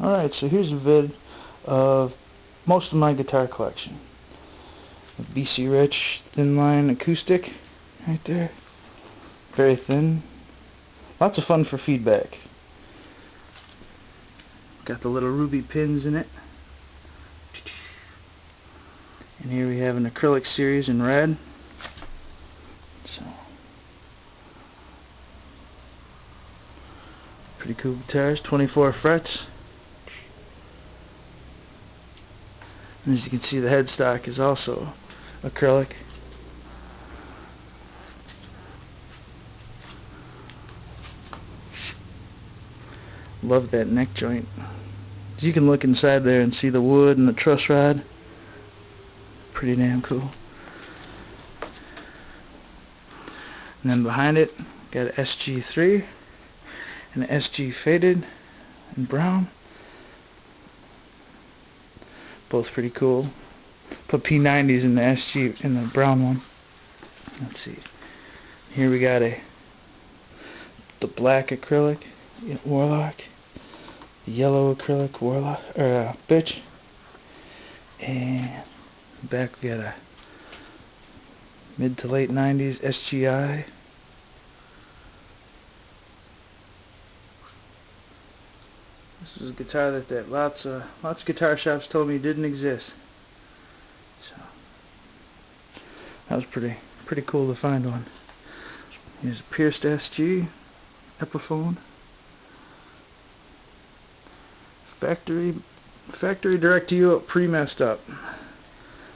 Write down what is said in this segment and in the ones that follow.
Alright, so here's a vid of most of my guitar collection. A BC Rich thin line acoustic right there. Very thin. Lots of fun for feedback. Got the little ruby pins in it. And here we have an acrylic series in red. So pretty cool guitars, 24 frets. And as you can see, the headstock is also acrylic. Love that neck joint. You can look inside there and see the wood and the truss rod. Pretty damn cool. And then behind it, got an SG3 and an SG faded in brown. Both pretty cool. Put P90s in the SG in the brown one. Let's see. Here we got the black acrylic Warlock, the yellow acrylic Warlock Bitch, and back we got a mid to late 90s SGI. This was a guitar that lots of guitar shops told me didn't exist. So that was pretty cool to find one. Here's a pierced SG Epiphone. Factory direct to you, pre-messed up.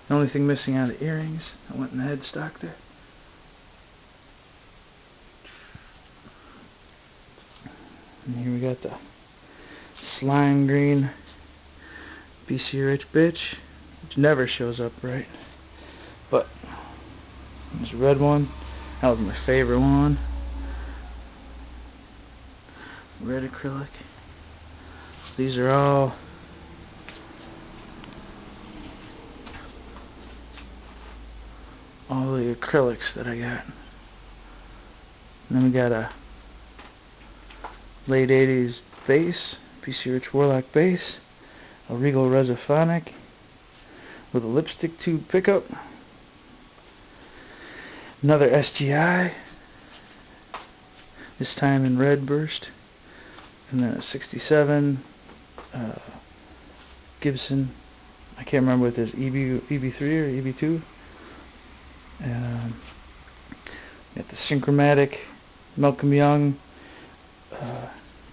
The only thing missing out of the earrings. I went in the headstock there. And here we got the slime green BC Rich Bitch, which never shows up right. But there's a red one. That was my favorite one. Red acrylic. So these are all the acrylics that I got. And then we got a late 80s bass, BC Rich Warlock bass, a Regal Resophonic with a lipstick tube pickup, another SGI, this time in red burst, and then a 67 Gibson, I can't remember what this EB3 or EB2. Got the Synchromatic Malcolm Young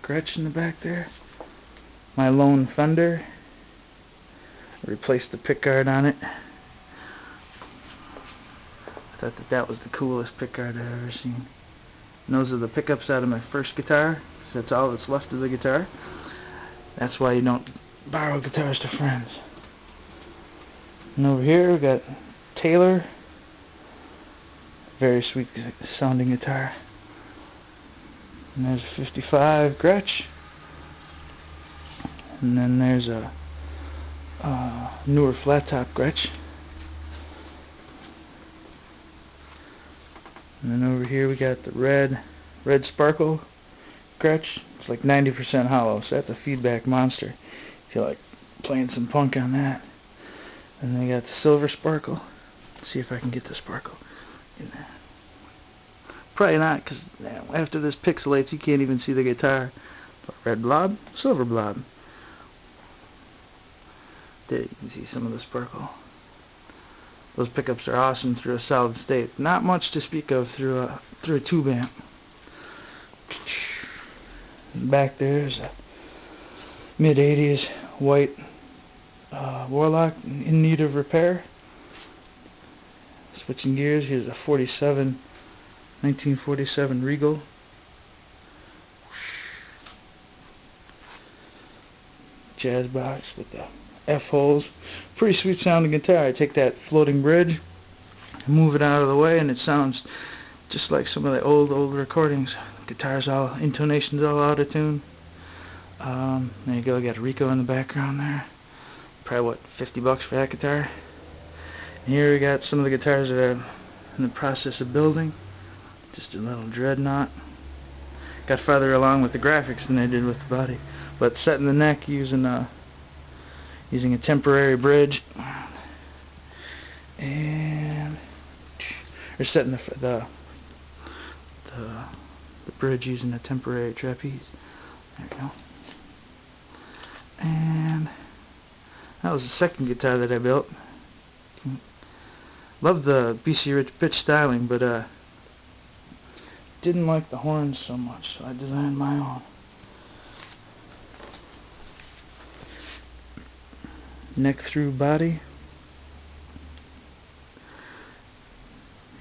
Gretsch in the back there. My Lone Fender. I replaced the pickguard on it. I thought that was the coolest pickguard I've ever seen. And those are the pickups out of my first guitar. So that's all that's left of the guitar. That's why you don't borrow guitars to friends. And over here we got Taylor. Very sweet sounding guitar. And there's a 55 Gretsch. And then there's a newer flat top Gretsch. And then over here we got the red Sparkle Gretsch. It's like 90% hollow, so that's a feedback monster. If you like playing some punk on that. And then we got the silver Sparkle. Let's see if I can get the Sparkle in there. Probably not, because after this pixelates you can't even see the guitar. But red blob, silver blob. There you can see some of the Sparkle. Those pickups are awesome through a solid state. Not much to speak of through a tube amp. Back there's a mid-80s white Warlock in need of repair. Switching gears, here's a 1947 Regal. Jazz box with the F-holes. Pretty sweet sounding guitar. I take that floating bridge, move it out of the way, and it sounds just like some of the old recordings. Guitar's all, intonation's all out of tune. There you go, got a Rico in the background there. Probably what, $50 for that guitar. And here we got some of the guitars that are in the process of building. Just a little Dreadnought. got farther along with the graphics than I did with the body. But setting the neck using a temporary bridge, and or setting the bridge using a temporary trapeze. There we go. And that was the second guitar that I built. Loved the BC Rich pitch styling, but didn't like the horns so much, so I designed my own. Neck through body.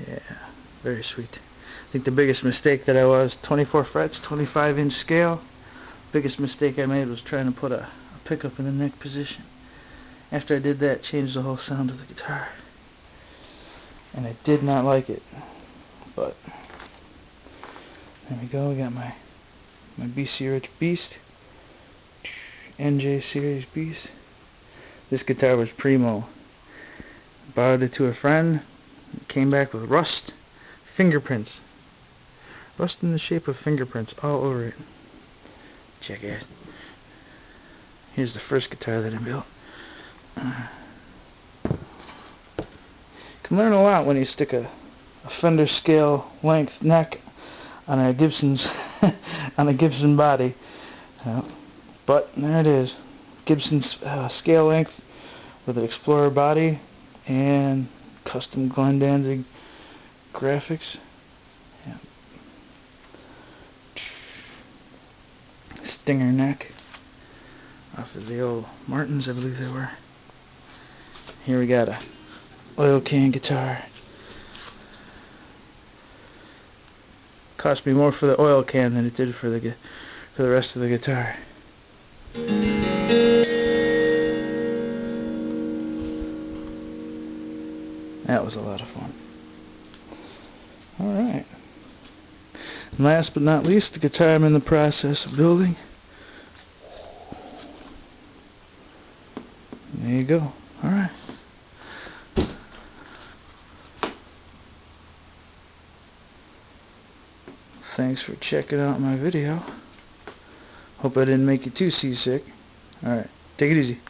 Yeah, very sweet. I think the biggest mistake that I was 24 frets, 25-inch scale. Biggest mistake I made was trying to put a pickup in the neck position. After I did that, it changed the whole sound of the guitar, and I did not like it. But there we go. We got my BC Rich Beast, NJ Series Beast. This guitar was primo. Borrowed it to a friend. It came back with rust, fingerprints. Rust in the shape of fingerprints all over it. Jackass. Here's the first guitar that I built. You can learn a lot when you stick a Fender scale length neck on a Gibson's on a Gibson body. But there it is. Gibson's scale length with an Explorer body and custom Glenn Danzig graphics. Yeah. Stinger neck off of the old Martins, I believe they were. Here we got a oil can guitar. Cost me more for the oil can than it did for the rest of the guitar. That was a lot of fun. Alright. Last but not least, the guitar I'm in the process of building. There you go. Alright. Thanks for checking out my video. Hope I didn't make you too seasick. Alright. Take it easy.